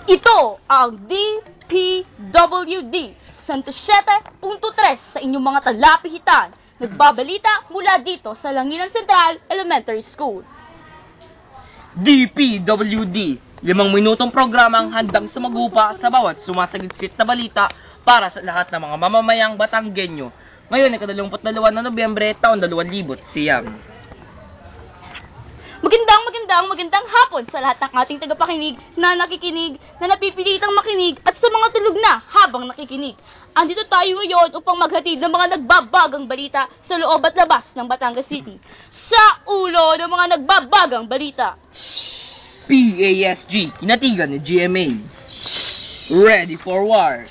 Ito ang DPWD 107.3 sa inyong mga talapihitan. Nagbabalita mula dito sa Langinan Central Elementary School. DPWD, 5 minutong programang handang sumagupa sa bawat sumasagitsit na balita para sa lahat ng mga mamamayang Batanggenyo. Ngayon ay 22 na Nobyembre, taon 2000 siyam. Magandang hapon sa lahat ng ating tagapakinig na nakikinig, na napipilitang makinig at sa mga tulog na habang nakikinig. Andito tayo ngayon upang maghatid ng mga nagbabagang balita sa loob at labas ng Batangas City. Sa ulo ng mga nagbabagang balita. PASG, kinatigan ni GMA. Ready for war.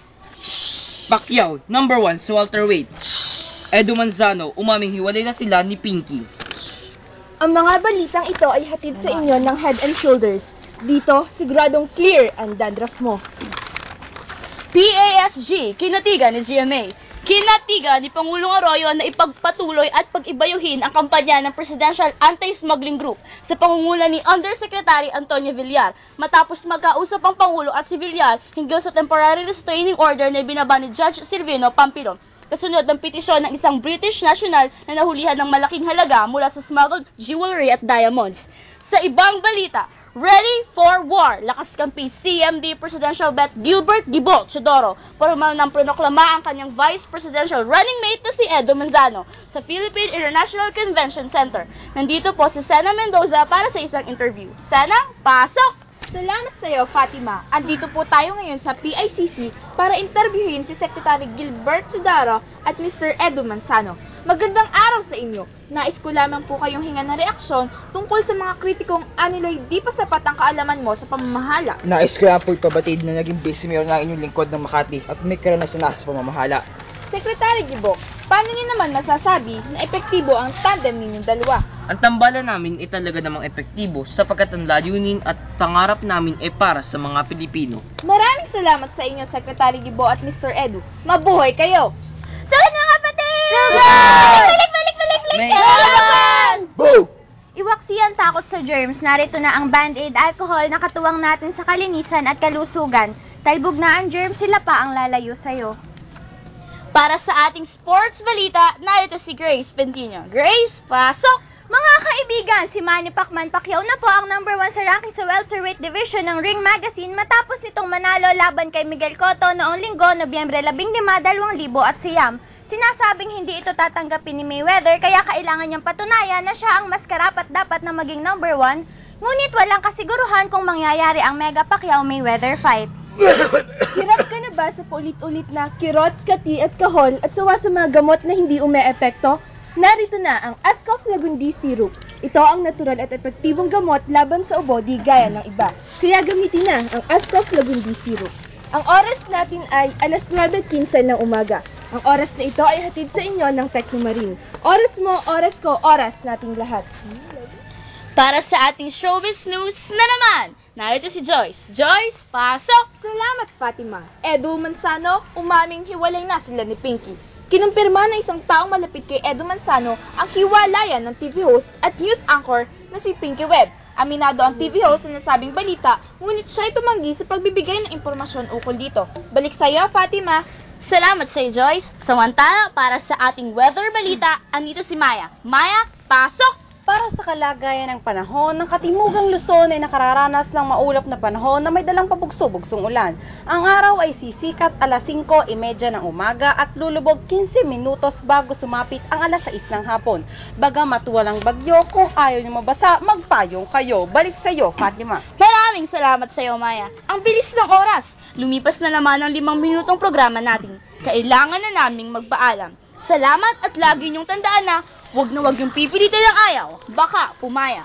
Pacquiao, number 1 sa welterweight. Edu Manzano, umaming hiwalay na sila ni Pinky. Ang mga balitang ito ay hatid sa inyo ng Head and Shoulders. Dito, siguradong clear ang dandruff mo. PASG, kinatigan ni GMA. Kinatigan ni Pangulong Arroyo na ipagpatuloy at pag-ibayuhin ang kampanya ng Presidential Anti-Smuggling Group sa pangunguna ni Undersecretary Antonio Villar matapos magkausap ang Pangulo at si Villar hinggil sa temporary restraining order na binaba ni Judge Silvino Pampilon. Kasunod ng petisyon ng isang British national na nahulihan ng malaking halaga mula sa smuggled jewelry at diamonds. Sa ibang balita, ready for war, lakas kampi CMD Presidential Bet Gilbert Gibol Chodoro formal nang pronoklama ang kanyang Vice Presidential running mate na si Edu Manzano sa Philippine International Convention Center. Nandito po si Sena Mendoza para sa isang interview. Sena, pasok! Salamat sa iyo, Fatima. Andito po tayo ngayon sa PICC para interviewin si Secretary Gilbert Chodoro at Mr. Edu Manzano. Magandang araw sa inyo. Nais ko lamang po kayong hingan na reaksyon tungkol sa mga kritikong anilay di pa sapat ang kaalaman mo sa pamamahala. Nais ko lang po ipabatid na naging vice mayor ng inyong lingkod ng Makati at may karanasan na sa pamamahala. Secretary Gibok, paano niyo naman masasabi na epektibo ang tandem ninyong dalawa? Ang tambalan namin ay talaga namang epektibo sapagkat ang layunin at pangarap namin ay para sa mga Pilipino. Maraming salamat sa inyo, Secretary Gibo at Mr. Edu. Mabuhay kayo! Sugod mga kapatid! Balik! Boo! Iwaksi ang takot sa germs. Narito na ang Band-Aid alcohol na katuwang natin sa kalinisan at kalusugan. Talbog na ang germs, sila pa ang lalayo sa'yo. Para sa ating sports balita, narito si Grace Pentino. Grace, pasok! Mga kaibigan, si Manny Pacquiao na po ang number 1 sa ranking sa welterweight division ng Ring Magazine matapos nitong manalo laban kay Miguel Cotto noong linggo, Nobyembre 15, 2000 at siyam. Sinasabing hindi ito tatanggapin ni Mayweather kaya kailangan niyang patunayan na siya ang mas karapat-dapat na maging number 1, ngunit walang kasiguruhan kung mangyayari ang Mega Pacquiao-Mayweather fight. Hirap ka na ba sa paulit-ulit na kirot, kati at kahol at sawa sa mga gamot na hindi ume-epekto? Narito na ang Ascof Lagundi Syrup. Ito ang natural at epektibong gamot laban sa ubo di gaya ng iba. Kaya gamitin na ang Ascof Lagundi Syrup. Ang oras natin ay alas 9:15 ng umaga. Ang oras na ito ay hatid sa inyo ng Technomarine. Oras mo, oras ko, oras nating lahat. Para sa ating showbiz news na naman, narito si Joyce. Joyce, pasok! Salamat, Fatima. Edu Manzano, umaming hiwalay na sila ni Pinky. Kinumpirma ng isang taong malapit kay Edu Manzano ang hiwalayan ng TV host at news anchor na si Pinky Webb. Aminado ang TV host sa nasabing balita, ngunit siya ay tumanggi sa pagbibigay ng impormasyon ukol dito. Balik sa iyo, Fatima. Salamat sa iyo, Joyce. Samantala, para sa ating weather balita, andito si Maya. Maya, pasok! Para sa kalagayan ng panahon, ng Katimugang Luzon ay nakararanas ng maulap na panahon na may dalang pabugso-bugsong ulan. Ang araw ay sisikat alas 5:30 ng umaga at lulubog 15 minutos bago sumapit ang alas 6 ng hapon. Bagamat walang bagyo, kung ayaw niyo mabasa, magpayong kayo. Balik sa iyo, Fatima. Maraming salamat sa iyo, Maya. Ang bilis ng oras. Lumipas na naman ang 5 minutong programa natin. Kailangan na naming magpaalam. Salamat at lagi niyong tandaan na huwag yung pipilitan ng ayaw, baka pumaya.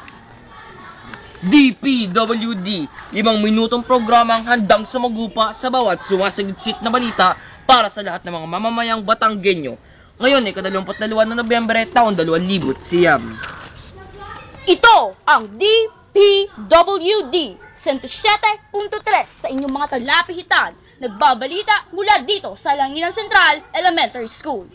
DPWD, 5 minutong programang handang sumagupa sa bawat sumasagitsit na balita para sa lahat ng mga mamamayang Batanggenyo. Ngayon ay 22 na Nobyembre, taon 2000 siyam. Ito ang DPWD 107.3 sa inyong mga talapihitan. Nagbabalita mula dito sa Langinan Central Elementary School.